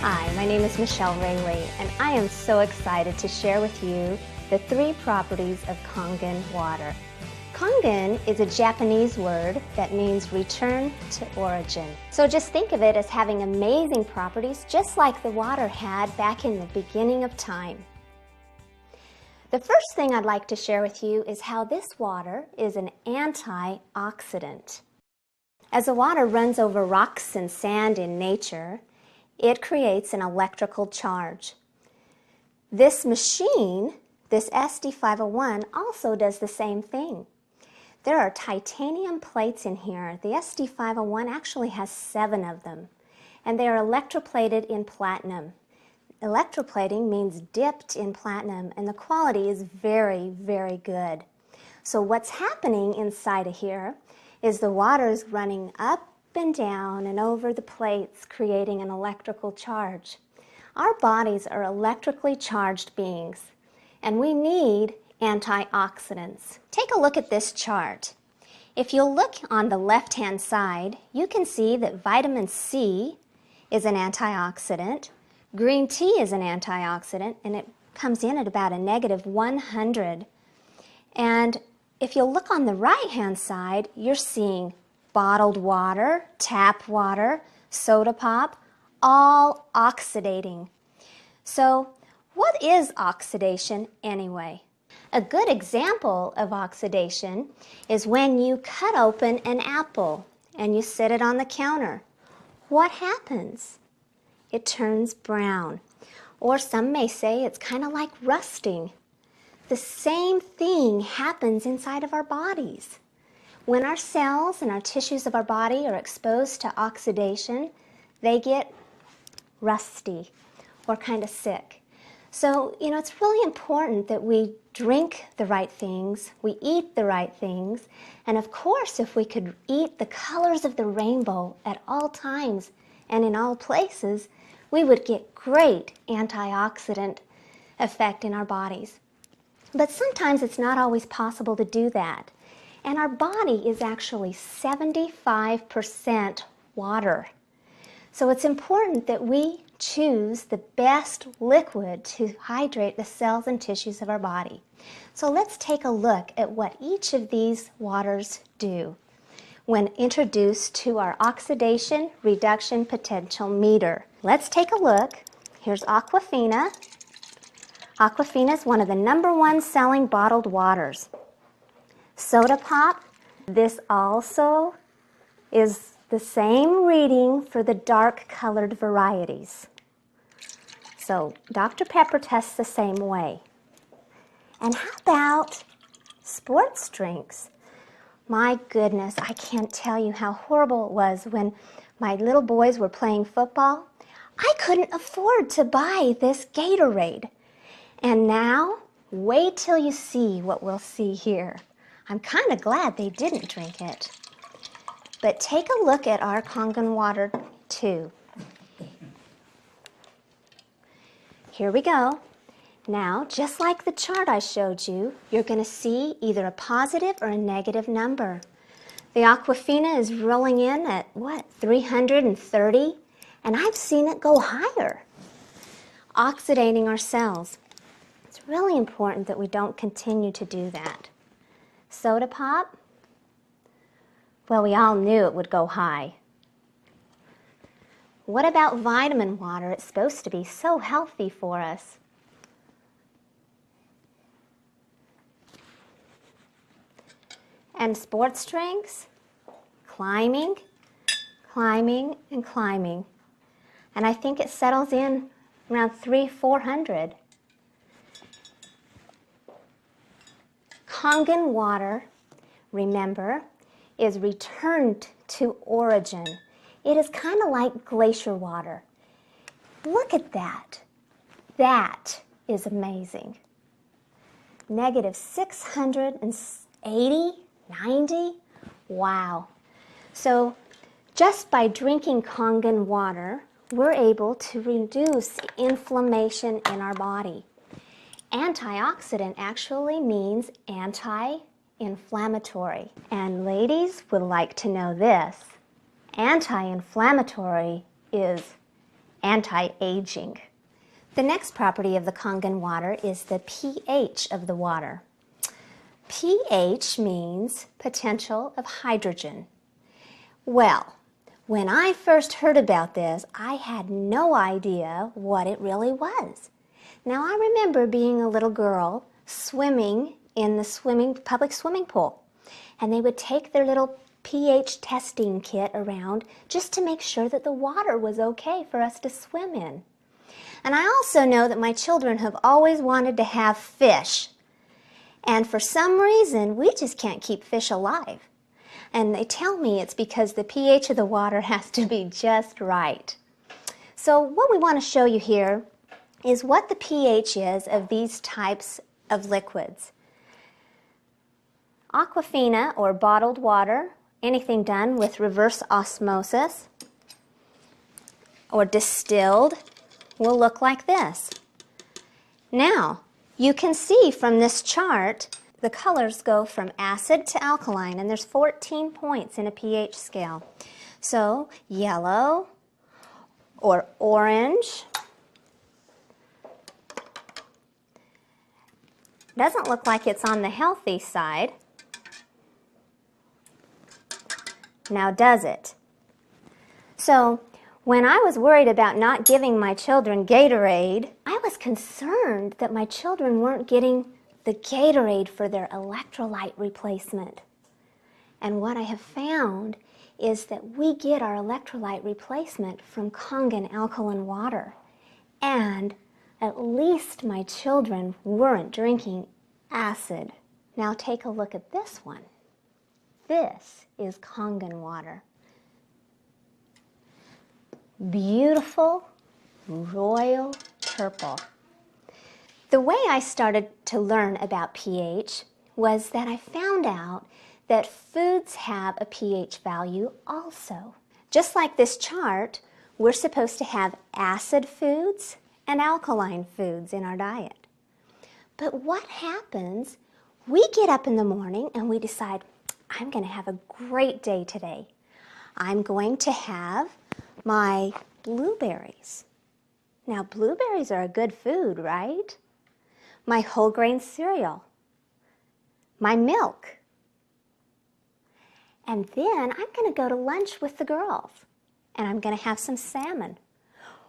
Hi, my name is Michelle Rayleigh, and I am so excited to share with you the 3 properties of Kangen water. Kangen is a Japanese word that means return to origin. So just think of it as having amazing properties just like the water had back in the beginning of time. The first thing I'd like to share with you is how this water is an antioxidant. As the water runs over rocks and sand in nature, it creates an electrical charge. This machine, this SD501, also does the same thing. There are titanium plates in here. The SD501 actually has 7 of them, and they are electroplated in platinum. Electroplating means dipped in platinum, and the quality is very, very good. So what's happening inside of here is the water is running up and down and over the plates, creating an electrical charge. Our bodies are electrically charged beings, and we need antioxidants. Take a look at this chart. If you'll look on the left-hand side, you can see that vitamin C is an antioxidant, green tea is an antioxidant, and it comes in at about a -100. And if you'll look on the right-hand side, you're seeing bottled water, tap water, soda pop, all oxidating. So what is oxidation anyway? A good example of oxidation is when you cut open an apple and you sit it on the counter. What happens? It turns brown. Or some may say it's kind of like rusting. The same thing happens inside of our bodies. When our cells and our tissues of our body are exposed to oxidation, they get rusty or kind of sick. So, it's really important that we drink the right things, we eat the right things, and of course, if we could eat the colors of the rainbow at all times and in all places, we would get great antioxidant effect in our bodies. But sometimes it's not always possible to do that. And our body is actually 75% water. So it's important that we choose the best liquid to hydrate the cells and tissues of our body. So let's take a look at what each of these waters do when introduced to our oxidation reduction potential meter. Let's take a look. Here's Aquafina. Aquafina is one of the #1 selling bottled waters. Soda pop, this also is the same reading for the dark colored varieties. So Dr. Pepper tests the same way. And how about sports drinks? My goodness, I can't tell you how horrible it was when my little boys were playing football. I couldn't afford to buy this Gatorade. And now, wait till you see what we'll see here. I'm kind of glad they didn't drink it. But take a look at our Kangen water too. Here we go. Now, just like the chart I showed you, you're going to see either a positive or a negative number. The Aquafina is rolling in at, 330? And I've seen it go higher, oxidating our cells. It's really important that we don't continue to do that. Soda pop? Well, we all knew it would go high. What about vitamin water? It's supposed to be so healthy for us. And sports drinks? Climbing, climbing, and climbing. And I think it settles in around 300-400. Kangen water, remember, is returned to origin. It is kind of like glacier water. Look at that. That is amazing. -680, 90? Wow. So just by drinking Kangen water, we're able to reduce inflammation in our body. Antioxidant actually means anti-inflammatory. And ladies would like to know this. Anti-inflammatory is anti-aging. The next property of the Kangen water is the pH of the water. pH means potential of hydrogen. Well, when I first heard about this, I had no idea what it really was. Now, I remember being a little girl swimming in the public swimming pool, and they would take their little pH testing kit around just to make sure that the water was okay for us to swim in. And I also know that my children have always wanted to have fish, and for some reason, we just can't keep fish alive. And they tell me it's because the pH of the water has to be just right. So what we want to show you here is what the pH is of these types of liquids. Aquafina, or bottled water, anything done with reverse osmosis, or distilled, will look like this. Now, you can see from this chart the colors go from acid to alkaline, and there's 14 points in a pH scale. So, yellow or orange doesn't look like it's on the healthy side. Now, does it? So, when I was worried about not giving my children Gatorade, I was concerned that my children weren't getting the Gatorade for their electrolyte replacement. And what I have found is that we get our electrolyte replacement from Kangen alkaline water. And at least my children weren't drinking acid. Now take a look at this one. This is Kangen water. Beautiful, royal purple. The way I started to learn about pH was that I found out that foods have a pH value also. Just like this chart, we're supposed to have acid foods and alkaline foods in our diet. But what happens? We get up in the morning and we decide, I'm going to have a great day today. I'm going to have my blueberries. Now, blueberries are a good food, right? My whole grain cereal, my milk. And then I'm going to go to lunch with the girls, and I'm going to have some salmon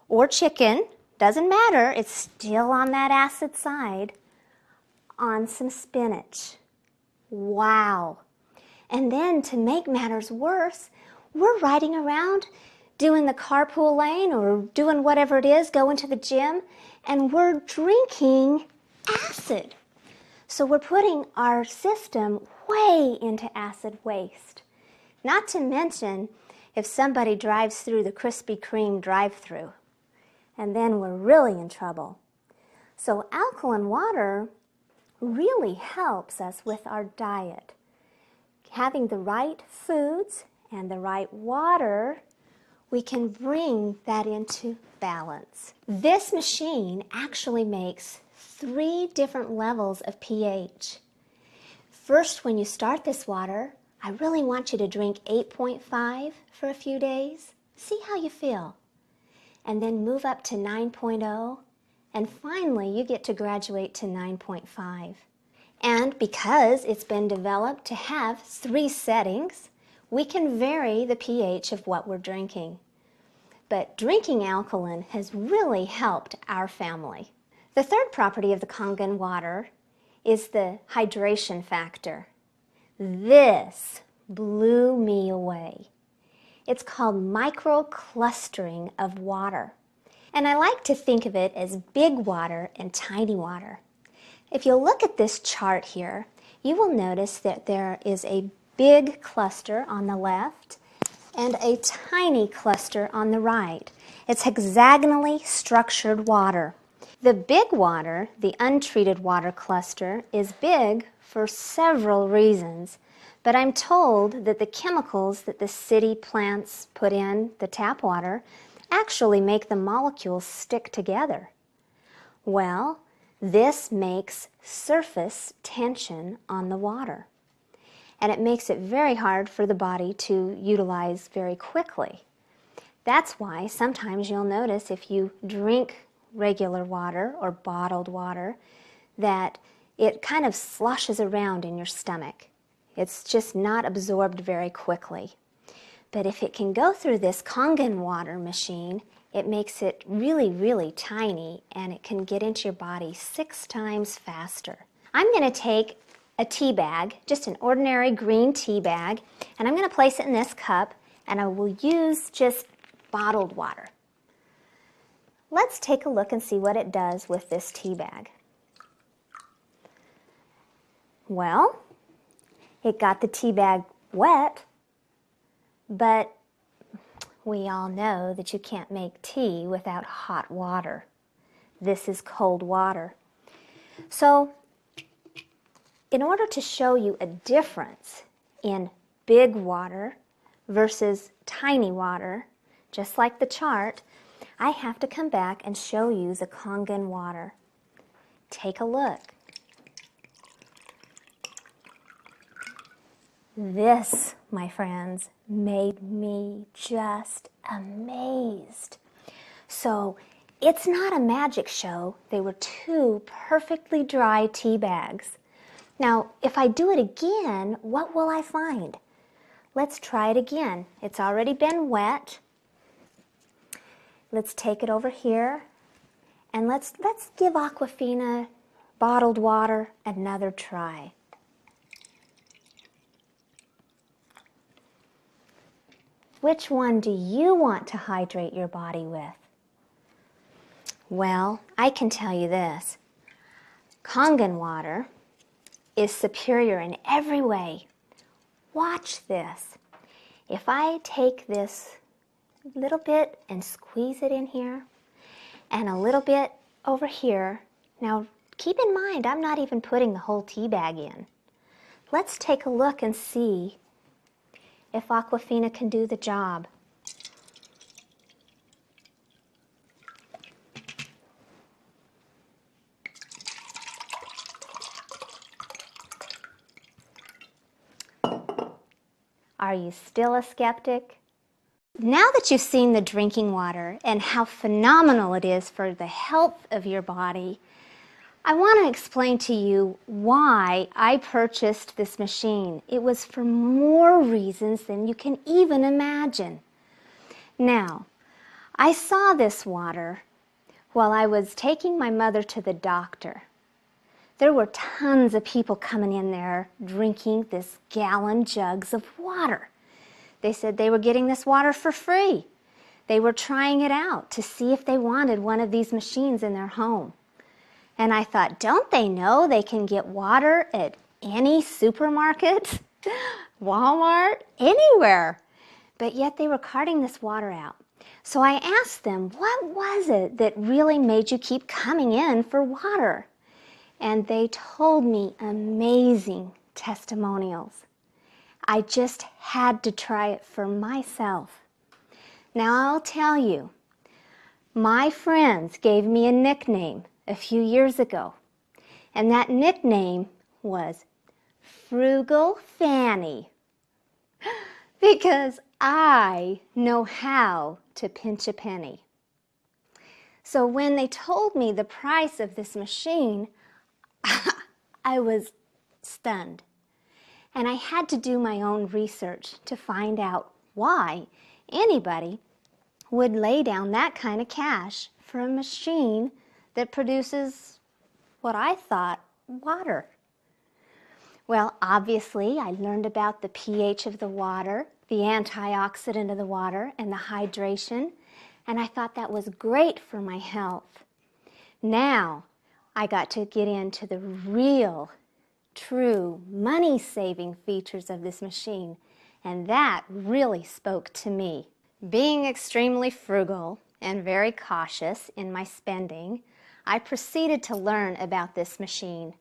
or chicken, doesn't matter, it's still on that acid side, on some spinach. Wow. And then to make matters worse, we're riding around doing the carpool lane or doing whatever it is, going to the gym, and we're drinking acid. So we're putting our system way into acid waste. Not to mention if somebody drives through the Krispy Kreme drive-thru, and then we're really in trouble. So alkaline water really helps us with our diet. Having the right foods and the right water, we can bring that into balance. This machine actually makes 3 different levels of pH. First, when you start this water, I really want you to drink 8.5 for a few days. See how you feel. And then move up to 9.0, and finally you get to graduate to 9.5. And because it's been developed to have 3 settings, we can vary the pH of what we're drinking. But drinking alkaline has really helped our family. The third property of the Kangen water is the hydration factor. This blew me away. It's called microclustering of water. And I like to think of it as big water and tiny water. If you look at this chart here, you will notice that there is a big cluster on the left and a tiny cluster on the right. It's hexagonally structured water. The big water, the untreated water cluster, is big for several reasons, but I'm told that the chemicals that the city plants put in the tap water actually make the molecules stick together. Well, this makes surface tension on the water, and it makes it very hard for the body to utilize very quickly. That's why sometimes you'll notice if you drink regular water or bottled water that it kind of sloshes around in your stomach. It's just not absorbed very quickly. But if it can go through this Kangen water machine, it makes it really, really tiny, and it can get into your body 6 times faster. I'm going to take a tea bag, just an ordinary green tea bag, and I'm going to place it in this cup, and I will use just bottled water. Let's take a look and see what it does with this tea bag. Well, it got the tea bag wet, but we all know that you can't make tea without hot water. This is cold water. So, in order to show you a difference in big water versus tiny water, just like the chart, I have to come back and show you the Kangen water. Take a look. This, my friends, made me just amazed. So, it's not a magic show. They were 2 perfectly dry tea bags. Now, if I do it again, what will I find? Let's try it again. It's already been wet. Let's take it over here, and let's give Aquafina bottled water another try. Which one do you want to hydrate your body with? Well, I can tell you this. Kangen water is superior in every way. Watch this. If I take this little bit and squeeze it in here, and a little bit over here, now keep in mind I'm not even putting the whole tea bag in. Let's take a look and see if Aquafina can do the job. Are you still a skeptic? Now that you've seen the drinking water and how phenomenal it is for the health of your body, I want to explain to you why I purchased this machine. It was for more reasons than you can even imagine. Now, I saw this water while I was taking my mother to the doctor. There were tons of people coming in there drinking this gallon jugs of water. They said they were getting this water for free. They were trying it out to see if they wanted one of these machines in their home. And I thought, don't they know they can get water at any supermarket, Walmart, anywhere? But yet they were carting this water out. So I asked them, what was it that really made you keep coming in for water? And they told me amazing testimonials. I just had to try it for myself. Now I'll tell you, my friends gave me a nickname a few years ago, and that nickname was Frugal Fanny, because I know how to pinch a penny. So when they told me the price of this machine, I was stunned. And I had to do my own research to find out why anybody would lay down that kind of cash for a machine that produces what I thought water. Well, obviously, I learned about the pH of the water, the antioxidant of the water, and the hydration, and I thought that was great for my health. Now, I got to get into the real, true, money-saving features of this machine, and that really spoke to me. Being extremely frugal and very cautious in my spending, I proceeded to learn about this machine.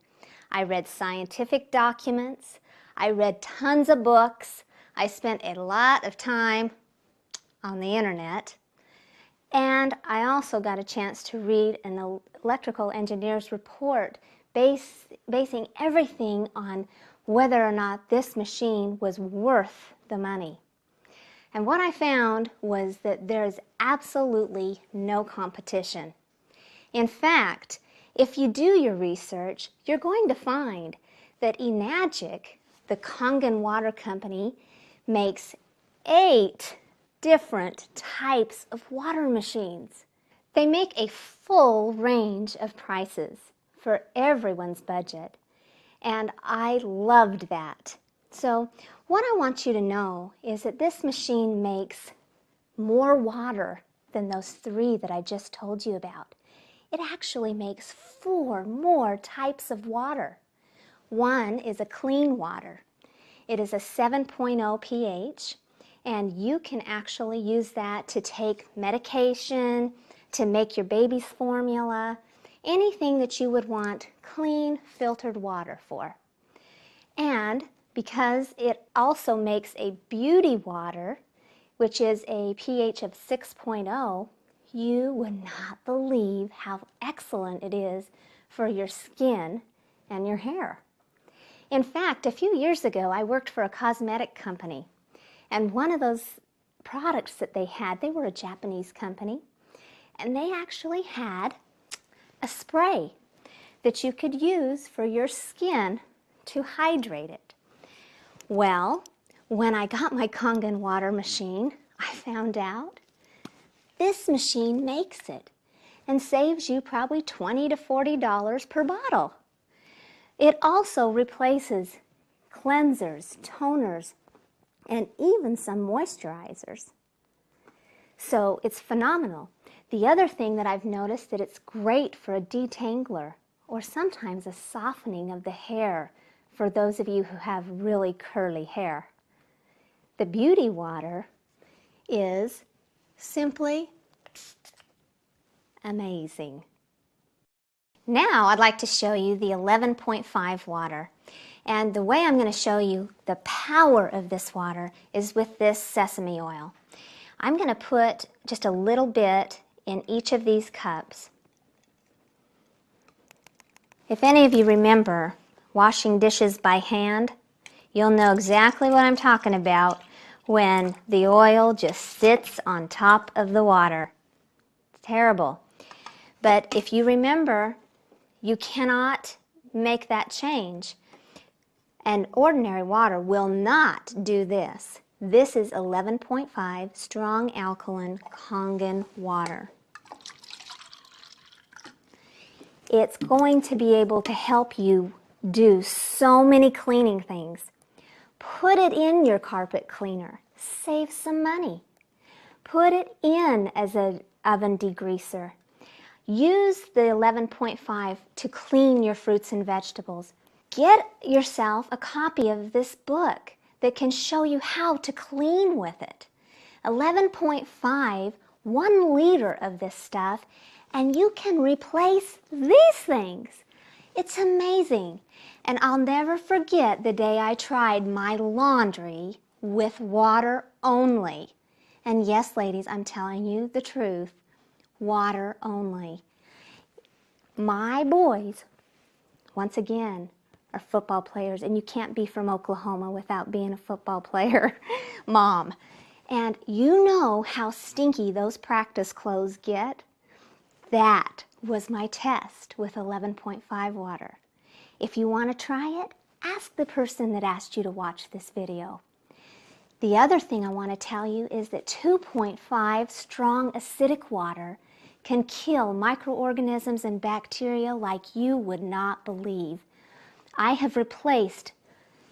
I read scientific documents, I read tons of books, I spent a lot of time on the internet, and I also got a chance to read an electrical engineer's report basing everything on whether or not this machine was worth the money. And what I found was that there is absolutely no competition. In fact, if you do your research, you're going to find that Enagic, the Kangen Water Company, makes 8 different types of water machines. They make a full range of prices for everyone's budget, and I loved that. So what I want you to know is that this machine makes more water than those 3 that I just told you about. It actually makes 4 more types of water. One is a clean water. It is a 7.0 pH, and you can actually use that to take medication, to make your baby's formula, anything that you would want clean, filtered water for. And because it also makes a beauty water, which is a pH of 6.0, you would not believe how excellent it is for your skin and your hair. In fact, a few years ago, I worked for a cosmetic company, and one of those products that they had, they were a Japanese company, and they actually had a spray that you could use for your skin to hydrate it. Well, when I got my Kangen water machine, I found out this machine makes it and saves you probably $20 to $40 per bottle. It also replaces cleansers, toners, and even some moisturizers. So it's phenomenal. The other thing that I've noticed that it's great for a detangler or sometimes a softening of the hair for those of you who have really curly hair. The beauty water is simply amazing. Now I'd like to show you the 11.5 water. And the way I'm going to show you the power of this water is with this sesame oil. I'm going to put just a little bit in each of these cups. If any of you remember washing dishes by hand, you'll know exactly what I'm talking about when the oil just sits on top of the water. It's terrible. But if you remember, you cannot make that change. And ordinary water will not do this. This is 11.5 strong alkaline Kangen water. It's going to be able to help you do so many cleaning things. Put it in your carpet cleaner. Save some money. Put it in as an oven degreaser. Use the 11.5 to clean your fruits and vegetables. Get yourself a copy of this book that can show you how to clean with it. 11.5, 1 liter of this stuff, and you can replace these things. It's amazing. And I'll never forget the day I tried my laundry with water only. And yes, ladies, I'm telling you the truth. Water only. My boys, once again, are football players, and you can't be from Oklahoma without being a football player, mom. And you know how stinky those practice clothes get? That was my test with 11.5 water. If you want to try it, ask the person that asked you to watch this video. The other thing I want to tell you is that 2.5 strong acidic water can kill microorganisms and bacteria like you would not believe. I have replaced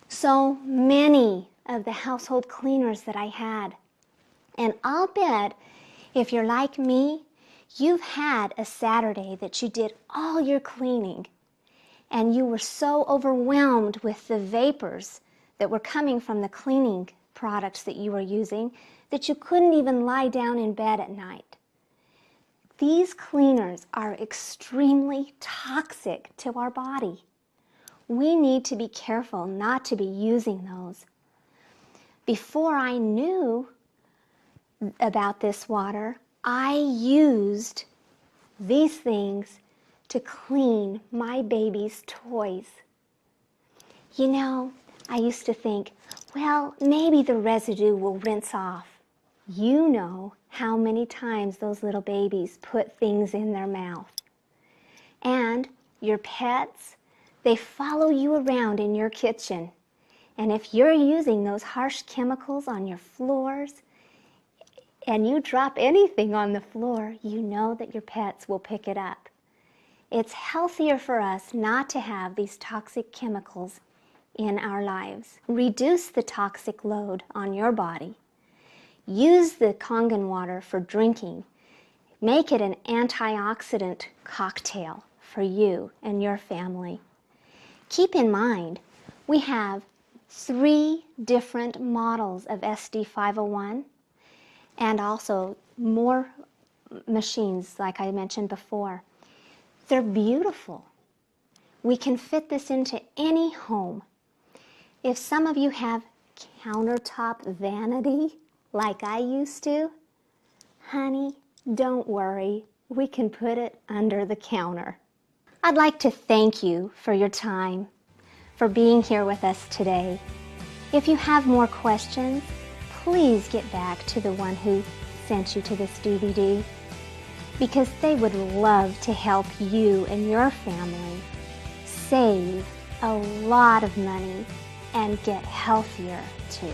so many of the household cleaners that I had. And I'll bet if you're like me, you've had a Saturday that you did all your cleaning and you were so overwhelmed with the vapors that were coming from the cleaning products that you were using that you couldn't even lie down in bed at night. These cleaners are extremely toxic to our body. We need to be careful not to be using those. Before I knew about this water, I used these things to clean my baby's toys. You know, I used to think, well, maybe the residue will rinse off You know how many times those little babies put things in their mouth. And your pets, they follow you around in your kitchen. And if you're using those harsh chemicals on your floors and you drop anything on the floor, you know that your pets will pick it up. It's healthier for us not to have these toxic chemicals in our lives. Reduce the toxic load on your body. Use the Kangen water for drinking. Make it an antioxidant cocktail for you and your family. Keep in mind, we have 3 different models of SD501 and also more machines like I mentioned before. They're beautiful. We can fit this into any home. If some of you have countertop vanity like I used to, honey, don't worry. We can put it under the counter. I'd like to thank you for your time, for being here with us today. If you have more questions, please get back to the one who sent you to this DVD, because they would love to help you and your family save a lot of money and get healthier too.